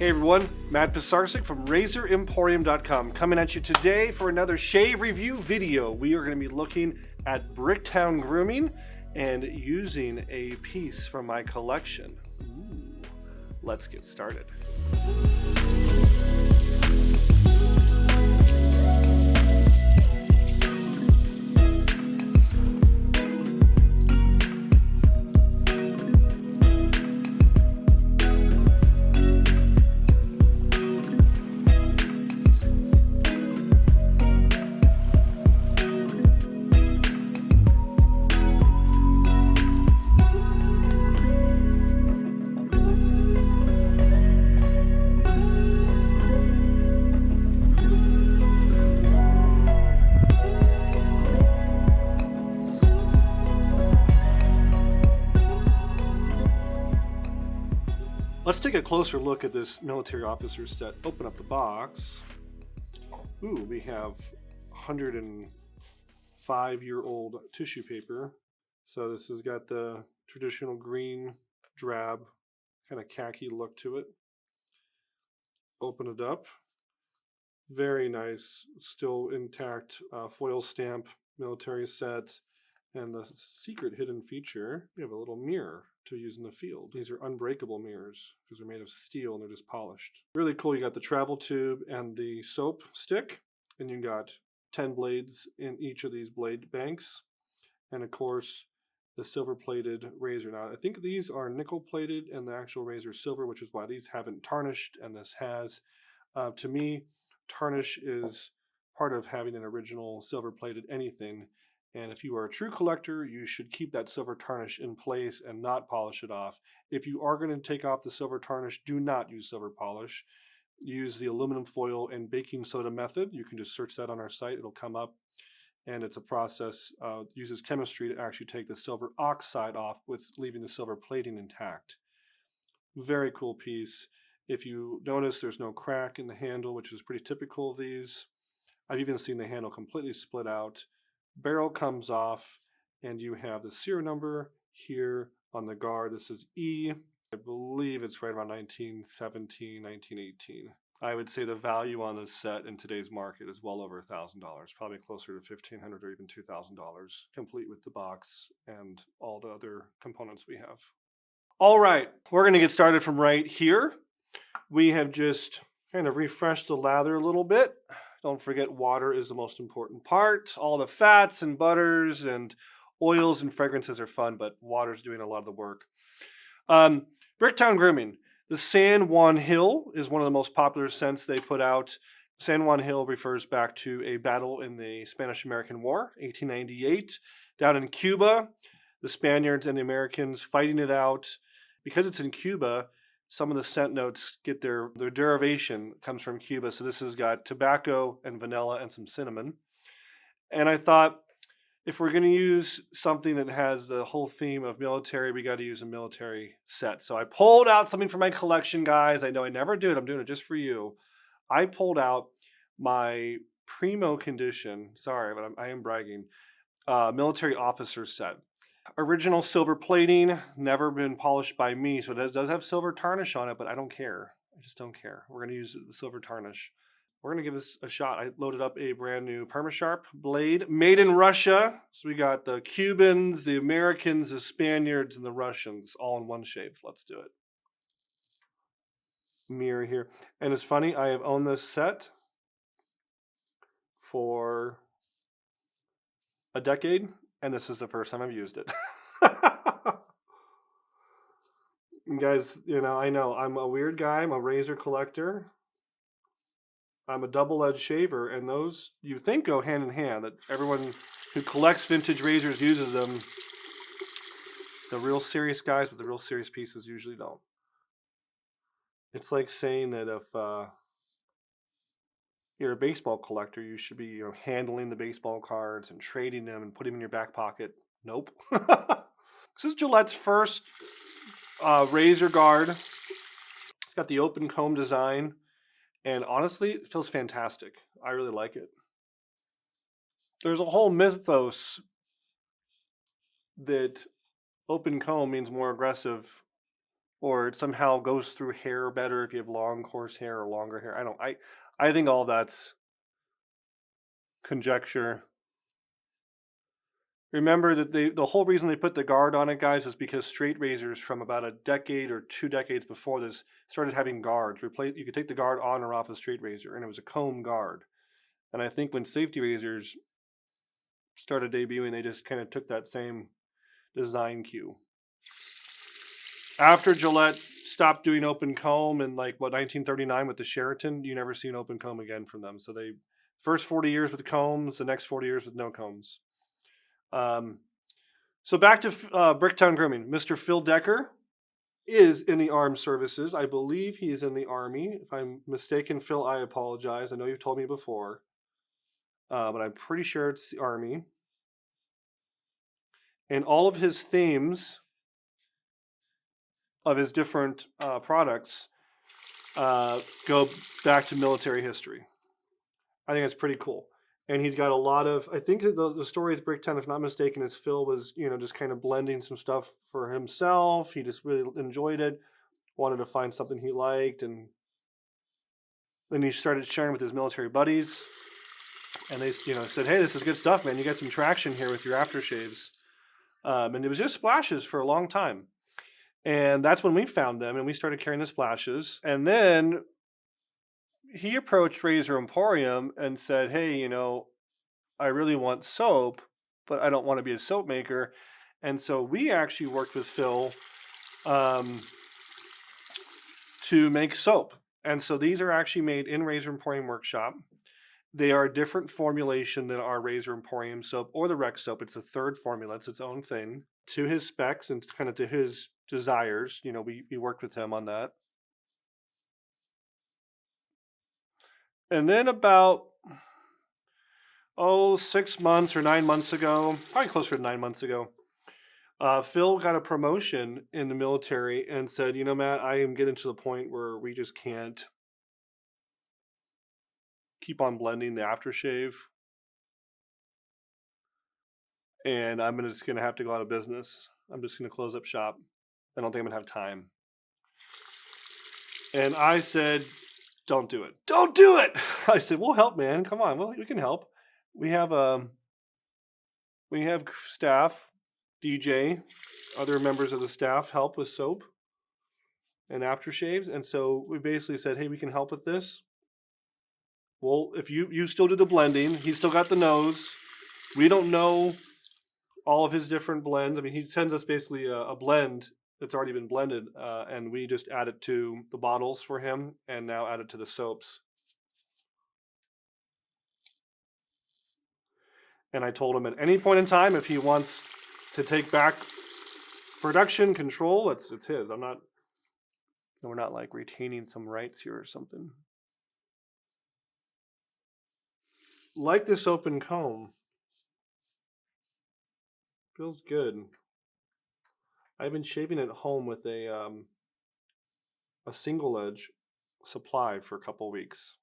Hey everyone, Matt Pisarcik from RazorEmporium.com coming at you today for another shave review video. We are going to be looking at Bricktown grooming and using a piece from my collection. Ooh, let's get started. Let's take a closer look at this military officer set. Open up the box. Ooh, we have 105-year-old tissue paper. So this has got the traditional green, drab, kind of khaki look to it. Open it up. Very nice, still intact foil stamp military set. And the secret hidden feature, you have a little mirror to use in the field. These are unbreakable mirrors because they're made of steel and they're just polished. Really cool. You got the travel tube and the soap stick, and you got 10 blades in each of these blade banks. And of course, the silver plated razor. Now, I think these are nickel plated and the actual razor silver, which is why these haven't tarnished and this has. To me, tarnish is part of having an original silver plated anything. And if you are a true collector, you should keep that silver tarnish in place and not polish it off. If you are going to take off the silver tarnish, do not use silver polish. Use the aluminum foil and baking soda method. You can just search that on our site. It'll come up. And it's a process, uses chemistry to actually take the silver oxide off with leaving the silver plating intact. Very cool piece. If you notice, there's no crack in the handle, which is pretty typical of these. I've even seen the handle completely split out. Barrel comes off and you have the serial number here on the guard. This is E. I believe it's right around 1917, 1918. I would say the value on this set in today's market is well over $1,000, probably closer to $1,500 or even $2,000, complete with the box and all the other components we have. All right, we're going to get started from right here. We have just kind of refreshed the lather a little bit. Don't forget, water is the most important part. All the fats and butters and oils and fragrances are fun, but water's doing a lot of the work. Bricktown grooming. The San Juan Hill is one of the most popular scents they put out. San Juan Hill refers back to a battle in the Spanish-American War, 1898. Down in Cuba, the Spaniards and the Americans fighting it out. Because it's in Cuba, some of the scent notes get their derivation comes from Cuba. So this has got tobacco and vanilla and some cinnamon. And I thought, if we're going to use something that has the whole theme of military, we got to use a military set. So I pulled out something from my collection, guys. I know I never do it. I'm doing it just for you. I pulled out my primo condition, sorry, but I am bragging, military officer set. Original silver plating, never been polished by me, so it does have silver tarnish on it, but I don't care. I just don't care. We're going to use the silver tarnish. We're going to give this a shot. I loaded up a brand new PermaSharp blade, made in Russia. So we got the Cubans, the Americans, the Spaniards, and the Russians all in one shave. Let's do it. Mirror here. And it's funny, I have owned this set for a decade. And this is the first time I've used it. Guys, I know I'm a weird guy. I'm a razor collector. I'm a double-edged shaver. And those, you think, go hand in hand. That everyone who collects vintage razors uses them. The real serious guys with the real serious pieces usually don't. It's like saying that if you're a baseball collector, you should be handling the baseball cards and trading them and putting them in your back pocket. Nope. This is Gillette's first razor guard. It's got the open comb design, and honestly, it feels fantastic. I really like it. There's a whole mythos that open comb means more aggressive or it somehow goes through hair better if you have long, coarse hair or longer hair. I think all that's conjecture. Remember that the whole reason they put the guard on it, guys, is because straight razors from about a decade or 2 decades before this started having guards. You could take the guard on or off a straight razor, and it was a comb guard. And I think when safety razors started debuting, they just kind of took that same design cue. After Gillette stopped doing open comb in 1939 with the Sheraton, you never see an open comb again from them. So they first 40 years with combs, the next 40 years with no combs. So back to Bricktown Grooming. Mr. Phil Decker is in the armed services. I believe he is in the Army. If I'm mistaken, Phil, I apologize. I know you've told me before, but I'm pretty sure it's the Army. And all of his themes of his different products go back to military history. I think it's pretty cool. And he's got a lot of, I think the story with Bricktown, if not mistaken, is Phil was, just kind of blending some stuff for himself. He just really enjoyed it, wanted to find something he liked. And then he started sharing with his military buddies. And they, said, hey, this is good stuff, man. You got some traction here with your aftershaves. And it was just splashes for a long time. And that's when we found them and we started carrying the splashes. And then he approached Razor Emporium and said, hey, I really want soap, but I don't want to be a soap maker. And so we actually worked with Phil to make soap. And so these are actually made in Razor Emporium workshop. They are a different formulation than our Razor Emporium soap or the Rex soap. It's a third formula. It's its own thing to his specs and kind of to his desires. We worked with him on that. And then about 6 months or 9 months ago, probably closer to 9 months ago, Phil got a promotion in the military and said, Matt, I am getting to the point where we just can't keep on blending the aftershave. And I'm just going to have to go out of business. I'm just going to close up shop. I don't think I'm going to have time. And I said, don't do it. Don't do it. I said, we'll help, man. Come on. Well, we can help. We have staff, DJ, other members of the staff help with soap and aftershaves. And so we basically said, hey, we can help with this. Well, if you still do the blending, he's still got the nose. We don't know all of his different blends. I mean, he sends us basically a blend that's already been blended, and we just add it to the bottles for him and now add it to the soaps. And I told him at any point in time, if he wants to take back production control, it's his. We're not like retaining some rights here or something. Like this open comb. Feels good. I've been shaving at home with a single edge supply for a couple weeks.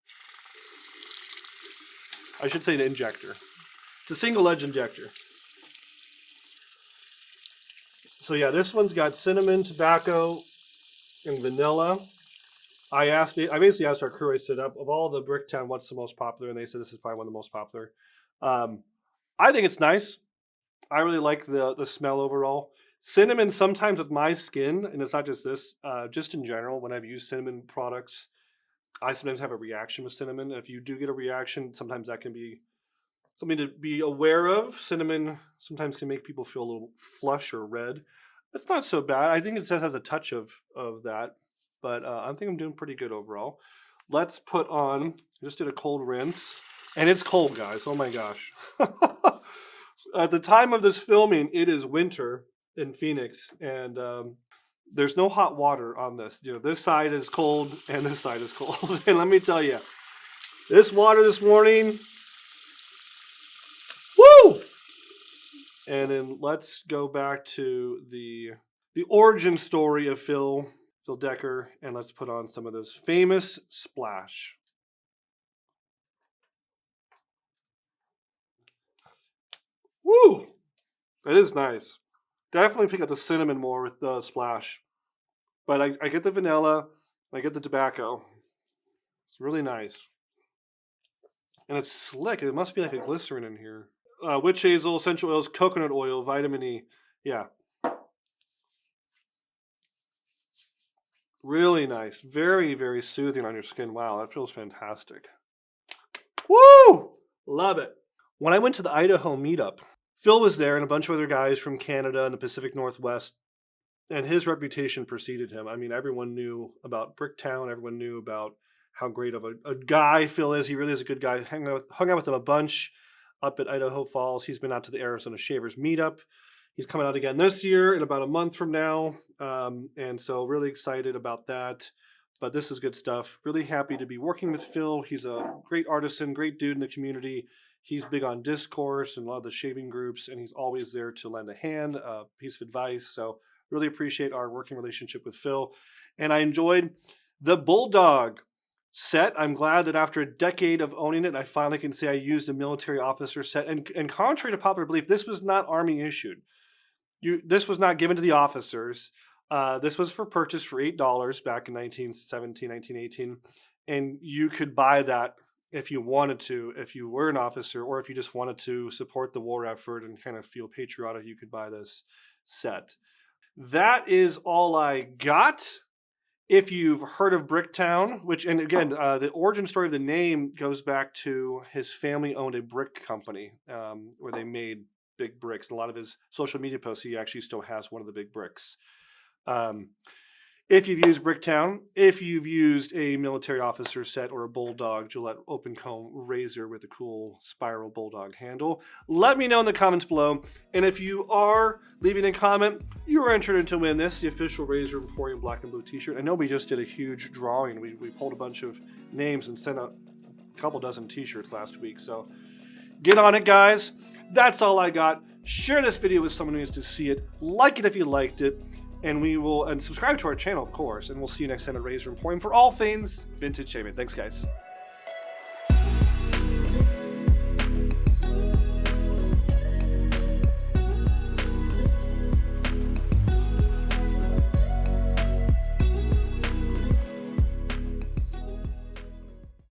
I should say an injector. It's a single edge injector. So yeah, this one's got cinnamon, tobacco, and vanilla. I basically asked our crew, I said, of all the Bricktown, what's the most popular? And they said this is probably one of the most popular. I think it's nice. I really like the smell overall. Cinnamon sometimes with my skin, and it's not just this, just in general, when I've used cinnamon products, I sometimes have a reaction with cinnamon. If you do get a reaction, sometimes that can be something to be aware of. Cinnamon sometimes can make people feel a little flush or red. It's not so bad. I think it has a touch of that, but I think I'm doing pretty good overall. Let's put on, I just did a cold rinse, and it's cold, guys. Oh my gosh. At the time of this filming, it is winter in Phoenix, and there's no hot water on this. This side is cold and this side is cold. And let me tell you, this water this morning, woo! And then let's go back to the origin story of Phil Decker, and let's put on some of this famous splash. Woo! That is nice. Definitely pick up the cinnamon more with the splash. But I get the vanilla, I get the tobacco. It's really nice. And it's slick. It must be like a glycerin in here. Witch hazel, essential oils, coconut oil, vitamin E. Yeah. Really nice. Very, very soothing on your skin. Wow, that feels fantastic. Woo! Love it. When I went to the Idaho meetup, Phil was there and a bunch of other guys from Canada and the Pacific Northwest, and his reputation preceded him. I mean, everyone knew about Bricktown. Everyone knew about how great of a guy Phil is. He really is a good guy. Hung out with him a bunch up at Idaho Falls. He's been out to the Arizona Shavers meetup. He's coming out again this year in about a month from now. And so really excited about that. But this is good stuff. Really happy to be working with Phil. He's a great artisan, great dude in the community. He's big on discourse and a lot of the shaving groups, and he's always there to lend a hand, a piece of advice. So really appreciate our working relationship with Phil. And I enjoyed the Bulldog set. I'm glad that after a decade of owning it, I finally can say I used a military officer set. And contrary to popular belief, this was not Army issued. This was not given to the officers. This was for purchase for $8 back in 1917, 1918. And you could buy that if you wanted to, if you were an officer, or if you just wanted to support the war effort and kind of feel patriotic, you could buy this set. That is all I got. If you've heard of Bricktown, which, and again, the origin story of the name goes back to his family owned a brick company where they made big bricks. A lot of his social media posts, he actually still has one of the big bricks. If you've used Bricktown, if you've used a military officer set or a Bulldog Gillette open comb razor with a cool spiral Bulldog handle, let me know in the comments below. And if you are leaving a comment, you are entered to win this, the official Razor Emporium black and blue t-shirt. I know we just did a huge drawing. We pulled a bunch of names and sent out a couple dozen t-shirts last week. So get on it, guys. That's all I got. Share this video with someone who needs to see it. Like it if you liked it. And subscribe to our channel, of course. And we'll see you next time at Razor Emporium for all things vintage shaving. Thanks, guys.